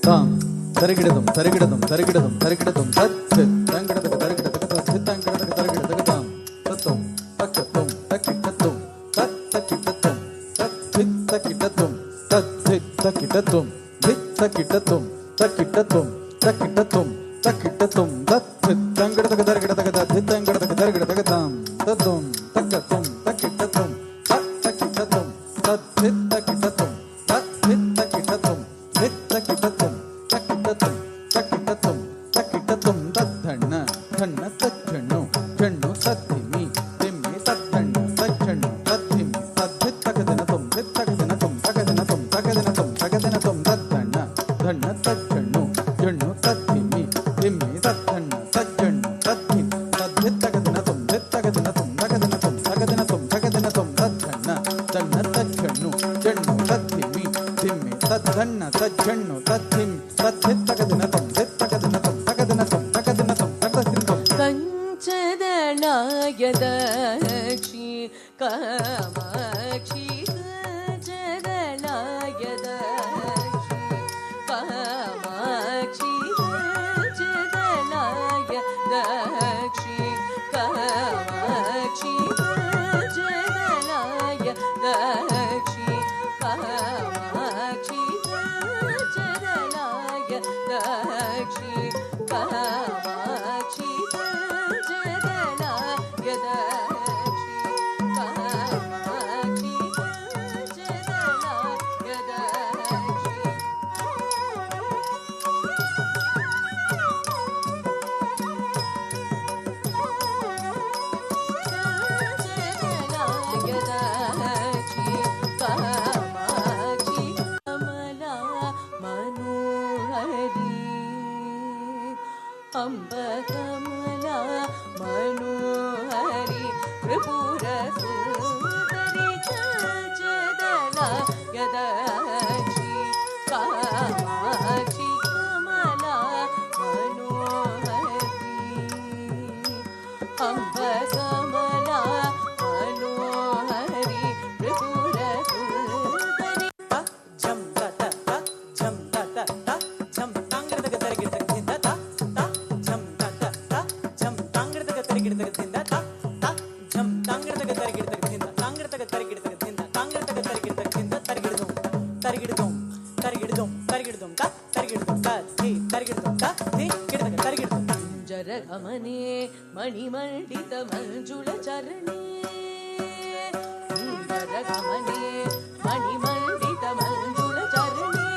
தாம் தரிகிடதும் தரிகிடதும் தரிகிடதும் தரிகிடதும் தத்து தங்கிடதுக்கு தரிகிடதுக்கு தத்து தங்கிடதுக்கு தரிகிடதுக்கு தாம் தத்தும் தக்கத்தும் தக்கிட்டத்தும் தத்தக்கிட்டத்தும் தத்தித்தக்கிட்டத்தும் தத்தித்தக்கிட்டத்தும் தித்தக்கிட்டத்தும் தக்கிட்டத்தும் தக்கிட்டத்தும் தக்கிட்டத்தும் தத்து தங்கிடதுக்கு தரிகிடதுக்கு தத்து தங்கிடதுக்கு தரிகிடதுக்கு தாம் தத்தும் தக்கத்தும் தக்கிட்டத்தும் தத்தக்கிட்டத்தும் தத்தித்தக்கிட்டத்தும் தத்தித்தக்கிட்டத்தும் தித்தக்கிட்டத்தும் தக்கிட்டத்தும் தக்கிட்டத்தும் தக்கிட்டத்தும் தத்தண்ண தண்ண தச்சண்ணு ಚಣ್ಣು ತತ್ತಿಮಿ ತಿಮ್ಮಿ ತತ್ತಣ್ಣ ತಚ್ಚಣ್ಣು ತತ್ತಿಮಿ ತತ್ತಿತ್ತಗದಿನತುಂ ತಿತ್ತಗದಿನತುಂ ತಗದಿನತುಂ ತಗದಿನತುಂ ತಗದಿನತುಂ ತತ್ತಣ್ಣ ತಣ್ಣ ತಚ್ಚಣ್ಣು ಚಣ್ಣು ತತ್ತಿಮಿ ತಿಮ್ಮಿ ತತ್ತಣ್ಣ ತಚ್ಚಣ್ಣು ತತ್ತಿಮಿ ತತ್ತಿತ್ತಗದಿನತುಂ ತಿತ್ತಗದಿನತುಂ ತಗದಿನತುಂ ತಗದಿನತುಂ ತಗದಿನತುಂ ತತ್ತಣ್ಣ ತಣ್ಣ ತಚ್ಚಣ್ಣು ಚಣ್ಣು ತತ್ತಿಮಿ ತಿಮ್ಮಿ ತತ್ತಣ್ಣ ತಚ್ಚಣ್ಣು ತತ್ತಿಮಿ ತತ್ತಿತ್ತಗದಿನತುಂ ತಿತ್ತಗದಿನತುಂ ತಗದಿನತುಂ ತಗದಿನತುಂ ತಗದಿನತುಂ ಚದಳಾಯದಕ್ಷಿ ಕಾಮಾಕ್ಷಿ ಚದಳಾಯದಕ್ಷಿ ಕಾಮಾಕ್ಷಿ ಚದಳಾಯದಕ್ಷಿ ಕಾಮಾಕ್ಷಿ ಚದಳಾಯದಕ್ಷಿ ಕಾಮಾಕ್ಷಿ ಚದಳಾಯದಕ್ಷಿ ಕಾಮಾಕ್ಷಿ ಅಂಬ ಕಮಲ ಮನೋಹರಿ ತ್ರಿಪುರ ಸುಂದರಿ ಚದಲ ಯದಕ್ಷಿ ಕಾಮಾಕ್ಷಿ ಕಮಲ ಮನೋಹರಿ ಅಂಬ ಕಮಲ ಮನೋಹರಿ ತ್ರಿಪುರ ಸುಂದರಿ ಜಂ ತತ ಜಂ ತತ ಜಂ ತಾಂಗ್ರದಗ ತರಗಿರ್ತಕ್ಕಿಂತ ಜಂ ತತ ಜಂ ತಾಂಗ್ರದಗ ತರಗಿರ್ತಕ್ಕಿಂತ ಜಂ ತಾಂಗ್ರದಗ ತರಗಿರ್ತಕ್ಕಿಂತ ತಾಂಗ್ರದಗ ತರಗಿರ್ತಕ್ಕಿಂತ ತಾಂಗ್ರದಗ ತರಗಿರ್ತಕ್ಕಿಂತ ತರಗಿಡದಂ ತರಗಿಡದಂ ತರಗಿಡದಂ ತರಗಿಡದಂ ತರಗಿಡದಂ ತಿ ತರಗಿಡದಂ ತಿ ಗಿಡದಗ ತರಗಿಡದಂ ಜರ ಗಮನೆ ಮಣಿಮಂಡಿತ ಮಂಜುಳ ಚರಣೆ ಸುಂದರ ಗಮನೆ ಮಣಿಮಂಡಿತ ಮಂಜುಳ ಚರಣೆ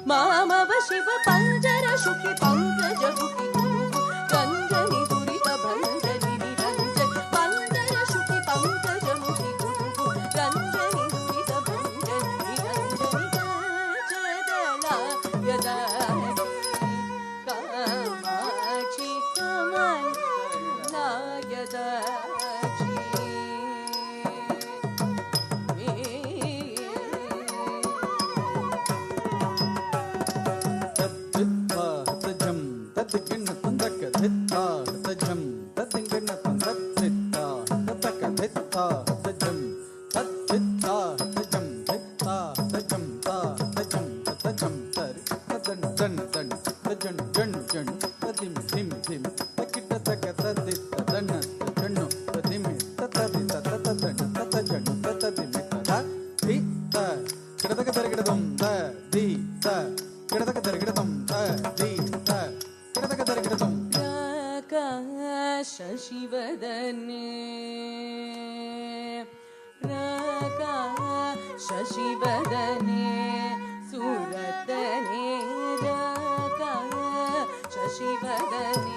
ಮಾಮವ ಶಿವ ಪಂಜರ ಶುಕಿ ಪಂಕಜ ಹುಕಿ ಗುರು ರಂಜನಿ ದುರಿತ ಭಂಜನಿ ನಿರಂಜನಿ ಪಂಜರ ಶುಕಿ ಪಂಕಜ ಮುಖಿ ಗುರು ರಂಜನಿ ದುರಿತ ಭಂಜನಿ ನಿರಂಜನಿ ಚದಲ ಯದಾಕ್ಷಿ ಕಾಮಾಕ್ಷಿ ಕಮಲ ಯದಾಕ್ಷಿ தத்திக்கிண்ணத்தம் தக்க தித்தா தஜம் தத்திங்கிண்ணத்தம் தத்தித்தா தத்தக்க தித்தா தஜம் தத்தித்தா தஜம் தித்தா தஜம் தா தஜம் தஜம் தர் தன் தன் தன் தஜன் ஜன் ஜன் ததிம் திம் திம் தக்கிட்ட தக்க ததித்த தன்ன தஜன்னு ததிமி தத்ததி தத்ததன் தத்தஜன் தத்ததிமி ததா தி த கிடதக தரகிடதம் த தி த கிடதக தரகிடதம் த தி த ಶಶಿವದನೆ ಶಶಿವದನೆ ಸುರತನೆ ಶಶಿವದನೆ